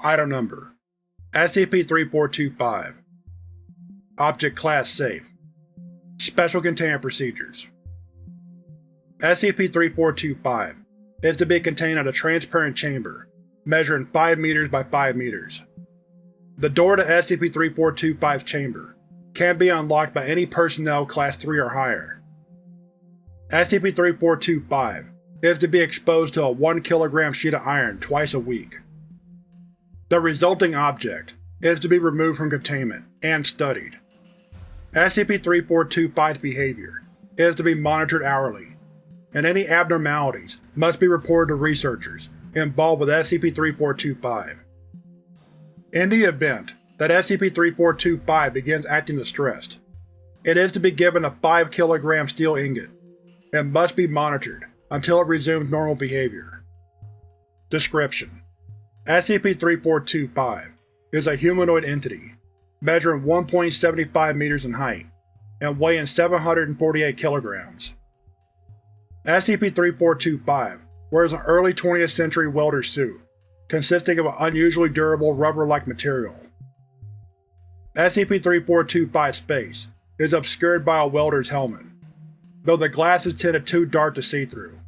Item Number: SCP-3425. Object Class Safe. Special Containment Procedures. SCP-3425 is to be contained in a transparent chamber, measuring 5 meters by 5 meters. The door to SCP-3425's chamber can be unlocked by any personnel Class 3 or higher. SCP-3425 is to be exposed to a 1 kg sheet of iron twice a week. The resulting object is to be removed from containment and studied. SCP-3425's behavior is to be monitored hourly, and any abnormalities must be reported to researchers involved with SCP-3425. In the event that SCP-3425 begins acting distressed, it is to be given a 5 kg steel ingot and must be monitored until it resumes normal behavior. Description: SCP-3425 is a humanoid entity measuring 1.75 meters in height and weighing 748 kilograms. SCP-3425 wears an early 20th century welder suit consisting of an unusually durable rubber-like material. SCP-3425's face is obscured by a welder's helmet, though the glass is tinted too dark to see through.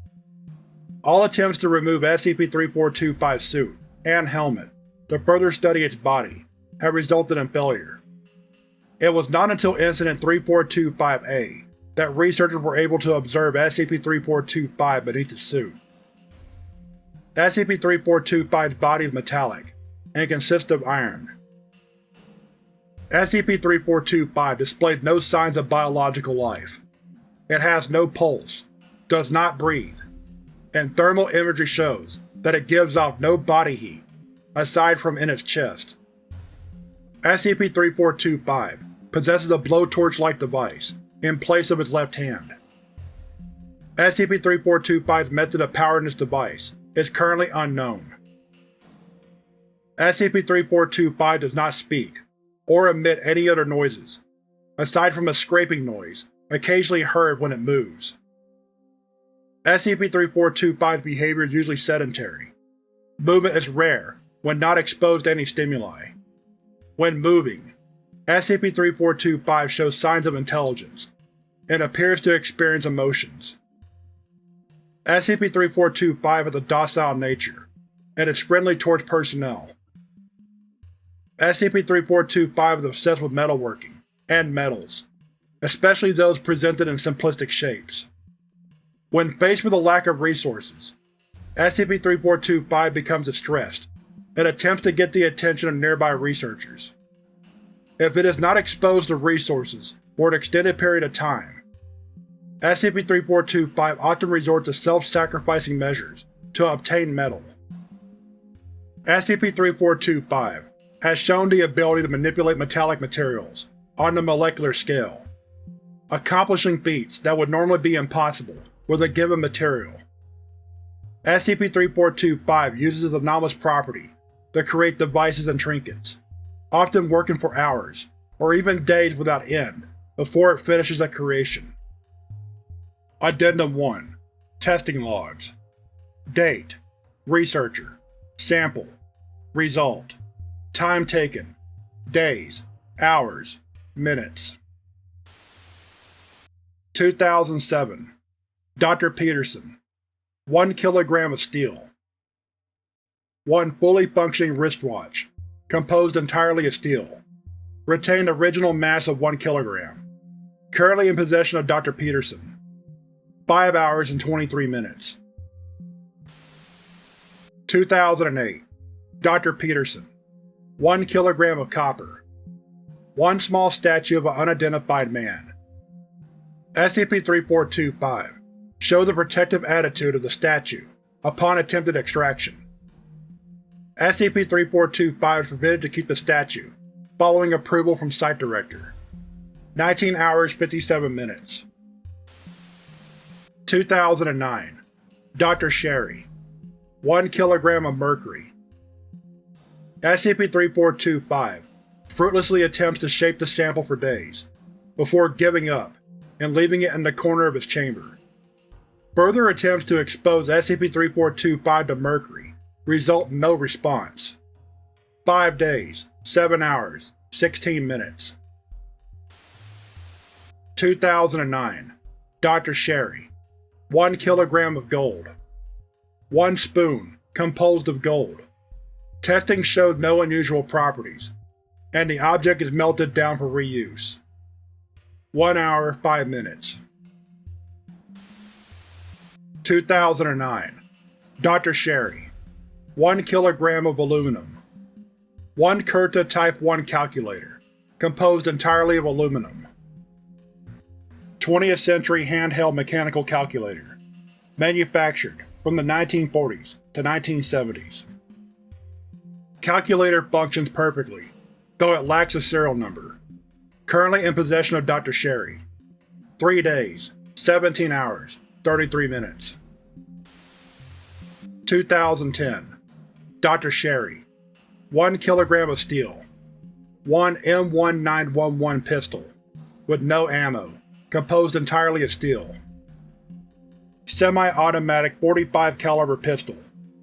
All attempts to remove SCP-3425's suit and helmet to further study its body have resulted in failure. It was not until Incident 3425-A that researchers were able to observe SCP-3425 beneath the suit. SCP-3425's body is metallic and consists of iron. SCP-3425 displays no signs of biological life. It has no pulse, does not breathe, and thermal imagery shows that it gives off no body heat, aside from in its chest. SCP-3425 possesses a blowtorch-like device in place of its left hand. SCP-3425's method of powering this device is currently unknown. SCP-3425 does not speak or emit any other noises, aside from a scraping noise occasionally heard when it moves. SCP-3425's behavior is usually sedentary. Movement is rare when not exposed to any stimuli. When moving, SCP-3425 shows signs of intelligence and appears to experience emotions. SCP-3425 has a docile nature and is friendly towards personnel. SCP-3425 is obsessed with metalworking and metals, especially those presented in simplistic shapes. When faced with a lack of resources, SCP-3425 becomes distressed and attempts to get the attention of nearby researchers. If it is not exposed to resources for an extended period of time, SCP-3425 often resorts to self-sacrificing measures to obtain metal. SCP-3425 has shown the ability to manipulate metallic materials on the molecular scale, accomplishing feats that would normally be impossible with a given material. SCP-3425 uses its anomalous property to create devices and trinkets, often working for hours or even days without end before it finishes a creation. Addendum 1. Testing Logs. Date: Researcher. Sample. Result. Time taken: days, hours, minutes. 2007. Dr. Peterson. 1 kilogram of steel. 1 fully functioning wristwatch, composed entirely of steel. Retained original mass of 1 kilogram. Currently in possession of Dr. Peterson. 5 hours and 23 minutes. 2008. Dr. Peterson. 1 kilogram of copper. 1 small statue of an unidentified man. SCP-3425 shows the protective attitude of the statue upon attempted extraction. SCP-3425 is permitted to keep the statue, following approval from Site Director. 19 hours 57 minutes. 2009. Dr. Sherry. 1 kilogram of mercury. SCP-3425 fruitlessly attempts to shape the sample for days, before giving up and leaving it in the corner of its chamber. Further attempts to expose SCP-3425 to mercury result in no response. 5 days, 7 hours, 16 minutes. 2009. Dr. Sherry. 1 kilogram of gold. 1 spoon, composed of gold. Testing showed no unusual properties, and the object is melted down for reuse. 1 hour, 5 minutes. 2009. Dr. Sherry. 1 kilogram of aluminum. 1 Curta Type 1 calculator, composed entirely of aluminum. 20th century handheld mechanical calculator, manufactured from the 1940s to 1970s. Calculator functions perfectly, though it lacks a serial number. Currently in possession of Dr. Sherry. 3 days, 17 hours, 33 minutes. 2010. Dr. Sherry. 1 kilogram of steel. 1 M1911 pistol, with no ammo, composed entirely of steel. Semi-automatic .45 caliber pistol,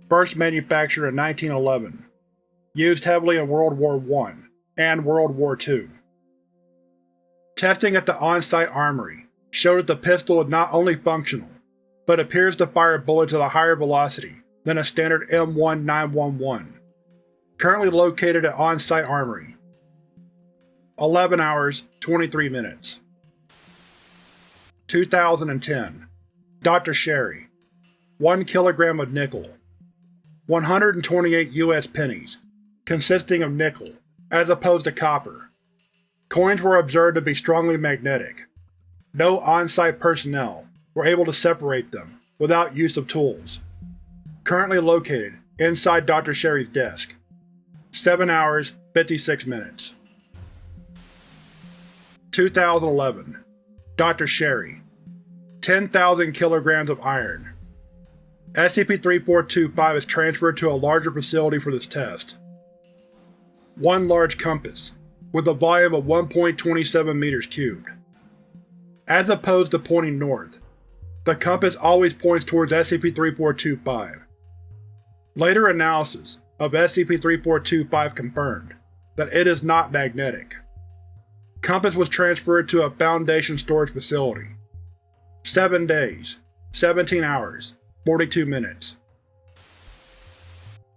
first manufactured in 1911. Used heavily in World War I and World War II. Testing at the on-site armory showed that the pistol is not only functional, but appears to fire bullets at a higher velocity than a standard M1911. Currently located at on-site armory. 11 hours, 23 minutes. 2010. Dr. Sherry. 1 kilogram of nickel. 128 US pennies, consisting of nickel, as opposed to copper. Coins were observed to be strongly magnetic. No on-site personnel were able to separate them without use of tools. Currently located inside Dr. Sherry's desk. 7 hours, 56 minutes. 2011. Dr. Sherry. 10,000 kilograms of iron. SCP-3425 is transferred to a larger facility for this test. 1 large compass, with a volume of 1.27 meters cubed. As opposed to pointing north, the compass always points towards SCP-3425. Later analysis of SCP-3425 confirmed that it is not magnetic. Compass was transferred to a Foundation storage facility. 7 days, 17 hours, 42 minutes.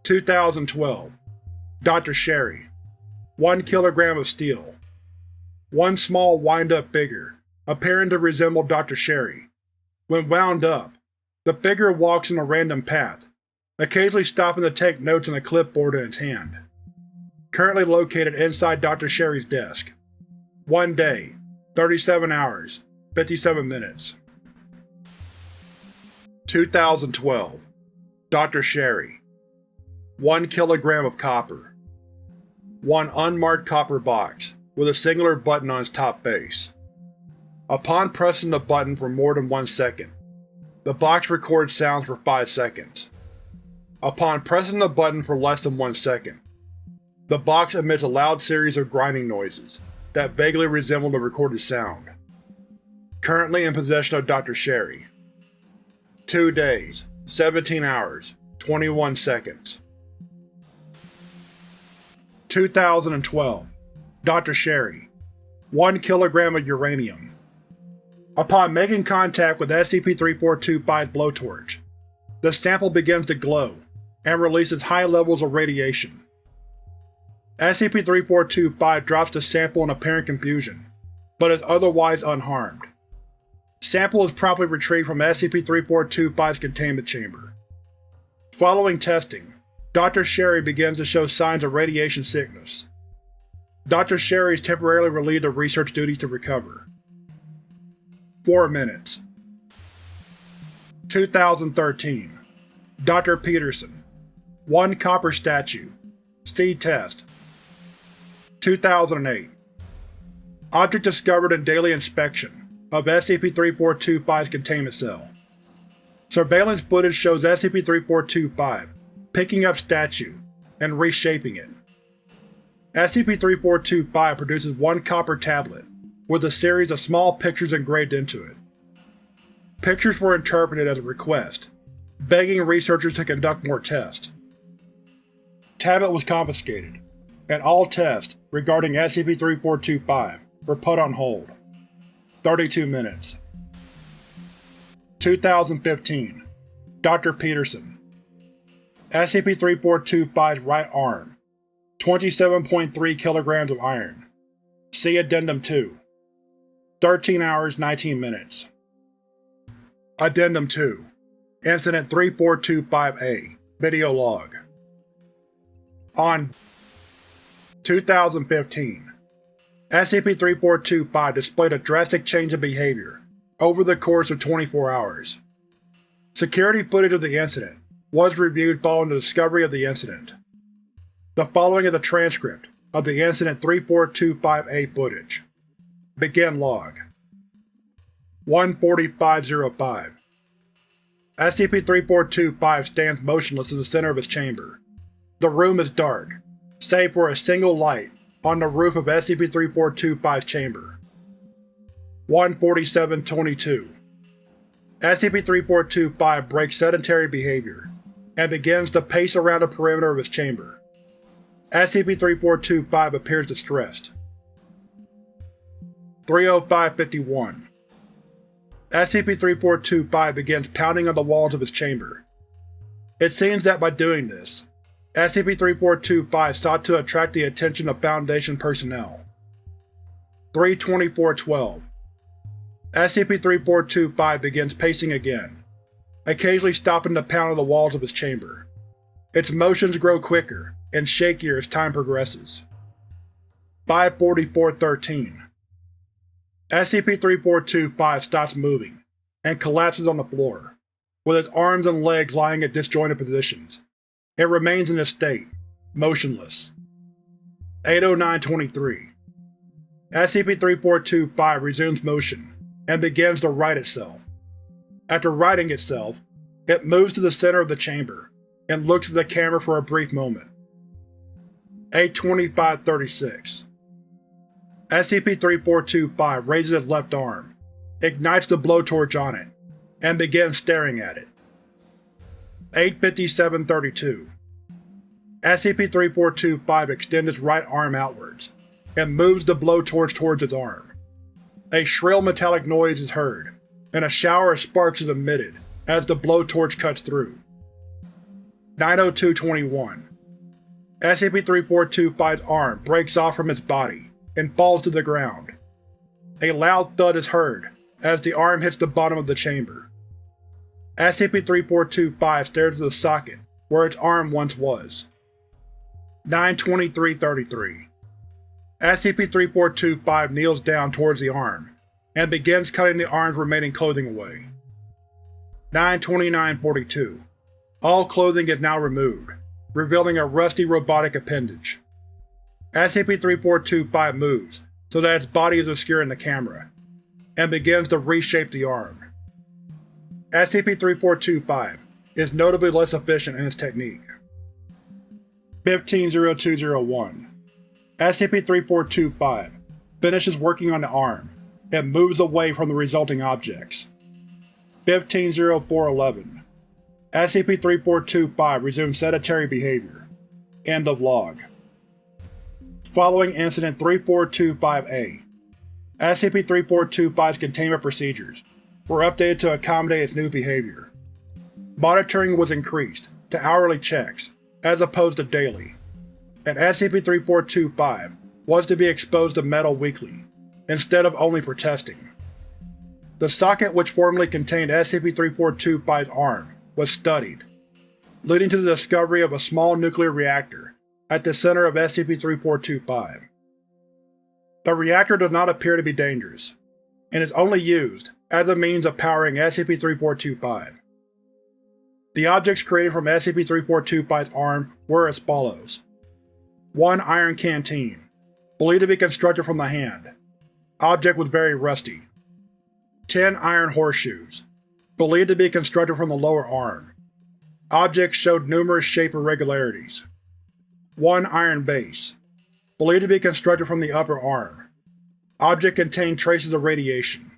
2012. Dr. Sherry. 1 kilogram of steel. 1 small wind-up figure, appearing to resemble Dr. Sherry. When wound up, the figure walks in a random path, occasionally stopping to take notes on a clipboard in its hand. Currently located inside Dr. Sherry's desk. 1 day, 37 hours, 57 minutes. 2012. Dr. Sherry. 1 kilogram of copper. 1 unmarked copper box, with a singular button on its top face. Upon pressing the button for more than 1 second, the box records sounds for 5 seconds. Upon pressing the button for less than 1 second, the box emits a loud series of grinding noises that vaguely resemble the recorded sound. Currently in possession of Dr. Sherry. 2 days, 17 hours, 21 seconds. 2012. Dr. Sherry. 1 kilogram of uranium. Upon making contact with SCP-3425's blowtorch, the sample begins to glow and releases high levels of radiation. SCP-3425 drops the sample in apparent confusion, but is otherwise unharmed. Sample is promptly retrieved from SCP-3425's containment chamber. Following testing, Dr. Sherry begins to show signs of radiation sickness. Dr. Sherry is temporarily relieved of research duties to recover. 4 minutes. 2013. Dr. Peterson. 1 copper statue. See test. 2008. Object discovered in daily inspection of SCP-3425's containment cell. Surveillance footage shows SCP-3425 picking up statue and reshaping it. SCP-3425 produces 1 copper tablet with a series of small pictures engraved into it. Pictures were interpreted as a request, begging researchers to conduct more tests. Tablet was confiscated, and all tests regarding SCP-3425 were put on hold. 32 minutes. 2015. Dr. Peterson. SCP-3425's right arm, 27.3 kilograms of iron. See Addendum 2. 13 hours, 19 minutes. Addendum 2. Incident 3425-A. Video log. On 2015, SCP-3425 displayed a drastic change in behavior over the course of 24 hours. Security footage of the incident was reviewed following the discovery of the incident. The following is a transcript of the Incident 3425-A footage. Begin log. 1:45:05. SCP-3425 stands motionless in the center of its chamber. The room is dark, save for a single light on the roof of SCP-3425's chamber. 1:47:22. SCP-3425 breaks sedentary behavior and begins to pace around the perimeter of its chamber. SCP-3425 appears distressed. 3:05:51. SCP-3425 begins pounding on the walls of its chamber. It seems that by doing this, SCP-3425 sought to attract the attention of Foundation personnel. 3:24:12. SCP-3425 begins pacing again, occasionally stopping to pound on the walls of its chamber. Its motions grow quicker and shakier as time progresses. 5:44:13. SCP-3425 stops moving and collapses on the floor, with its arms and legs lying at disjointed positions. It remains in this state, motionless. 8:09:23. SCP-3425 resumes motion and begins to right itself. After righting itself, it moves to the center of the chamber and looks at the camera for a brief moment. 8:25:36. SCP-3425 raises its left arm, ignites the blowtorch on it, and begins staring at it. 8:57:32. SCP-3425 extends its right arm outwards, and moves the blowtorch towards its arm. A shrill metallic noise is heard, and a shower of sparks is emitted as the blowtorch cuts through. 9:02:21. SCP-3425's arm breaks off from its body and falls to the ground. A loud thud is heard as the arm hits the bottom of the chamber. SCP-3425 stares at the socket where its arm once was. 9:23:33. SCP-3425 kneels down towards the arm and begins cutting the arm's remaining clothing away. 9:29:42. All clothing is now removed, revealing a rusty robotic appendage. SCP-3425 moves so that its body is obscured in the camera, and begins to reshape the arm. SCP-3425 is notably less efficient in its technique. 15:02:01. SCP-3425 finishes working on the arm and moves away from the resulting objects. 15:04:11. SCP-3425 resumes sedentary behavior. End of log. Following Incident 3425-A, SCP-3425's containment procedures were updated to accommodate its new behavior. Monitoring was increased to hourly checks as opposed to daily, and SCP-3425 was to be exposed to metal weekly, instead of only for testing. The socket which formerly contained SCP-3425's arm was studied, leading to the discovery of a small nuclear reactor at the center of SCP-3425. The reactor does not appear to be dangerous, and is only used as a means of powering SCP-3425. The objects created from SCP-3425's arm were as follows: 1 iron canteen, believed to be constructed from the hand. Object was very rusty. 10 iron horseshoes, believed to be constructed from the lower arm. Objects showed numerous shape irregularities. 1 iron base, believed to be constructed from the upper arm. Object contained traces of radiation.